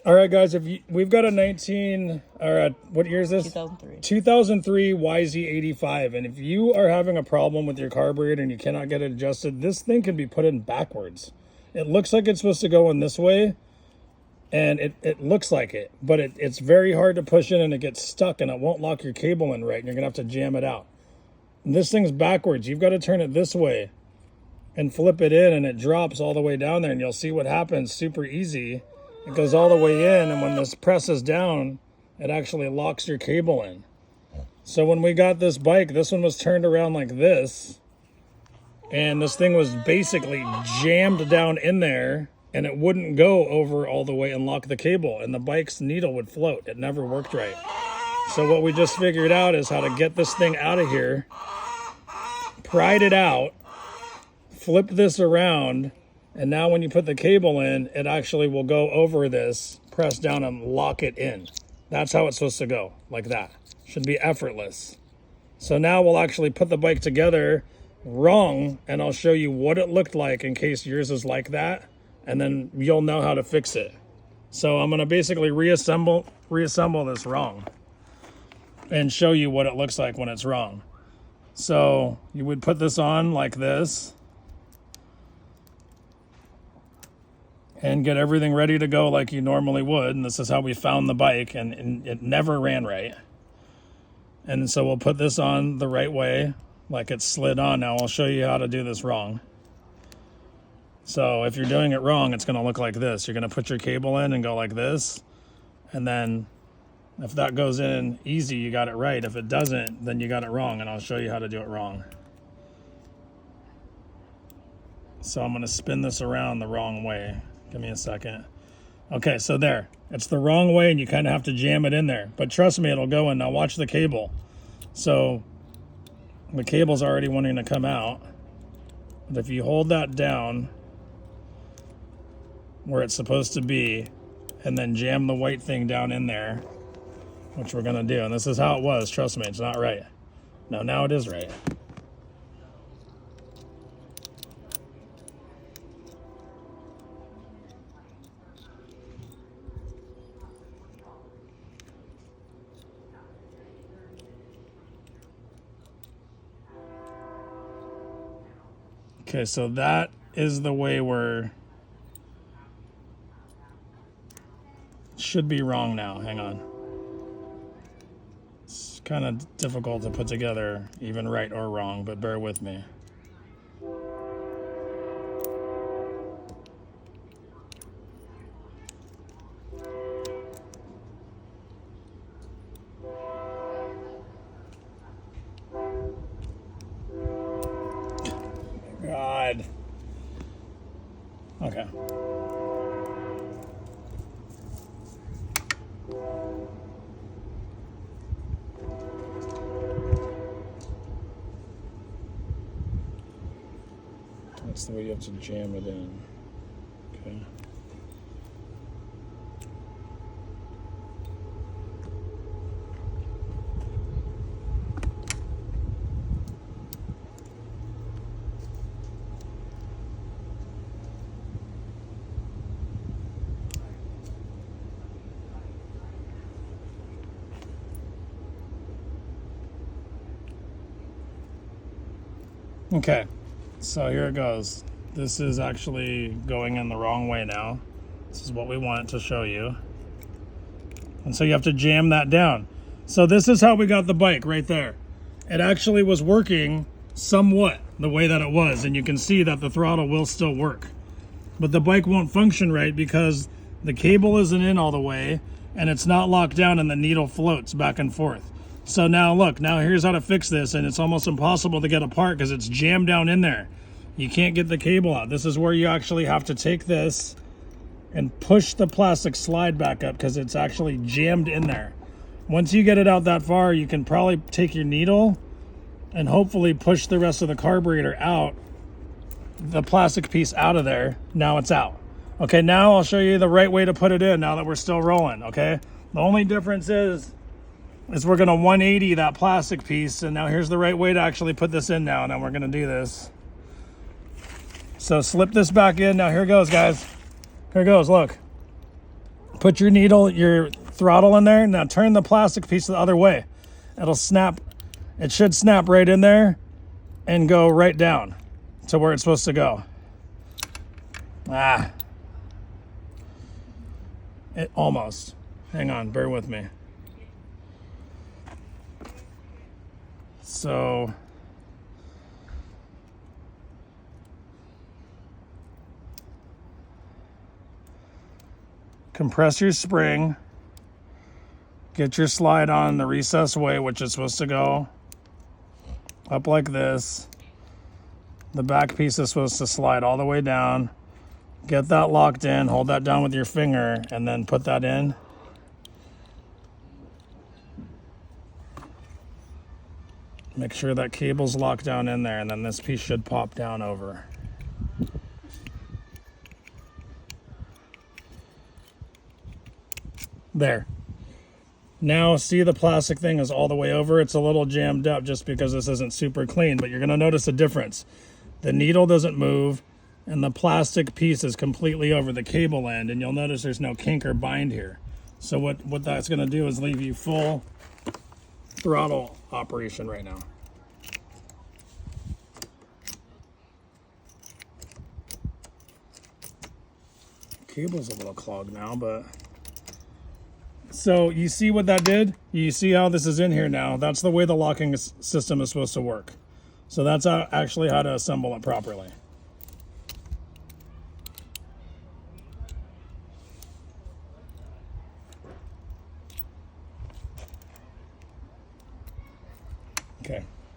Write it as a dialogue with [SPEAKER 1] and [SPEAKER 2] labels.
[SPEAKER 1] All right, guys, we've got a what year is this?
[SPEAKER 2] 2003.
[SPEAKER 1] 2003 YZ85. And if you are having a problem with your carburetor and you cannot get it adjusted, this thing can be put in backwards. It looks like it's supposed to go in this way, and it looks like it, but it's very hard to push in and it gets stuck and it won't lock your cable in right, and you're going to have to jam it out. And this thing's backwards. You've got to turn it this way and flip it in, and it drops all the way down there, and you'll see what happens super easy. It goes all the way in, and when this presses down, it actually locks your cable in. So when we got this bike, this one was turned around like this, and this thing was basically jammed down in there, and it wouldn't go over all the way and lock the cable, and the bike's needle would float. It never worked right. So what we just figured out is how to get this thing out of here, pried it out, flip this around, and now when you put the cable in, it actually will go over this, press down and lock it in. That's how it's supposed to go, like that. Should be effortless. So now we'll actually put the bike together wrong, and I'll show you what it looked like in case yours is like that, and then you'll know how to fix it. So I'm gonna basically reassemble this wrong and show you what it looks like when it's wrong. So you would put this on like this, and get everything ready to go like you normally would. And this is how we found the bike, and it never ran right. And so we'll put this on the right way, like it's slid on. Now I'll show you how to do this wrong. So if you're doing it wrong, it's gonna look like this. You're gonna put your cable in and go like this. And then if that goes in easy, you got it right. If it doesn't, then you got it wrong, and I'll show you how to do it wrong. So I'm gonna spin this around the wrong way. Give me a second. Okay, so there. It's the wrong way, and you kind of have to jam it in there. But trust me, it'll go in. Now watch the cable. So the cable's already wanting to come out. But if you hold that down where it's supposed to be, and then jam the white thing down in there, which we're going to do. And this is how it was. Trust me, it's not right. No, now it is right. Okay, so that is the way we're... Should be wrong now. Hang on. It's kind of difficult to put together, even right or wrong, but bear with me. God. Okay. That's the way you have to jam it in. Okay. Okay, so here it goes. This is actually going in the wrong way now. This is what we want to show you. And so you have to jam that down. So this is how we got the bike right there. It actually was working somewhat the way that it was, and you can see that the throttle will still work. But the bike won't function right because the cable isn't in all the way, and it's not locked down, and the needle floats back and forth. So now look, now here's how to fix this, and it's almost impossible to get apart because it's jammed down in there. You can't get the cable out. This is where you actually have to take this and push the plastic slide back up because it's actually jammed in there. Once you get it out that far, you can probably take your needle and hopefully push the rest of the carburetor out, the plastic piece out of there. Now it's out. Okay, now I'll show you the right way to put it in now that we're still rolling, okay? The only difference is we're gonna 180 that plastic piece, and now here's the right way to actually put this in now. Now we're gonna do this. So slip this back in. Now here goes, guys. Here goes, look. Put your needle, your throttle in there. Now turn the plastic piece the other way. It'll snap. It should snap right in there and go right down to where it's supposed to go. It almost. Hang on, bear with me. So compress your spring, get your slide on the recessed way, which is supposed to go up like this. The back piece is supposed to slide all the way down. Get that locked in, hold that down with your finger, and then put that in. Make sure that cable's locked down in there, and then this piece should pop down over. There. Now see, the plastic thing is all the way over. It's a little jammed up just because this isn't super clean, but you're going to notice a difference. The needle doesn't move, and the plastic piece is completely over the cable end, and you'll notice there's no kink or bind here. So what that's going to do is leave you full throttle operation right now. Cable's a little clogged now, but so you see what that did? You see how this is in here now? That's the way the locking system is supposed to work. So that's actually how to assemble it properly.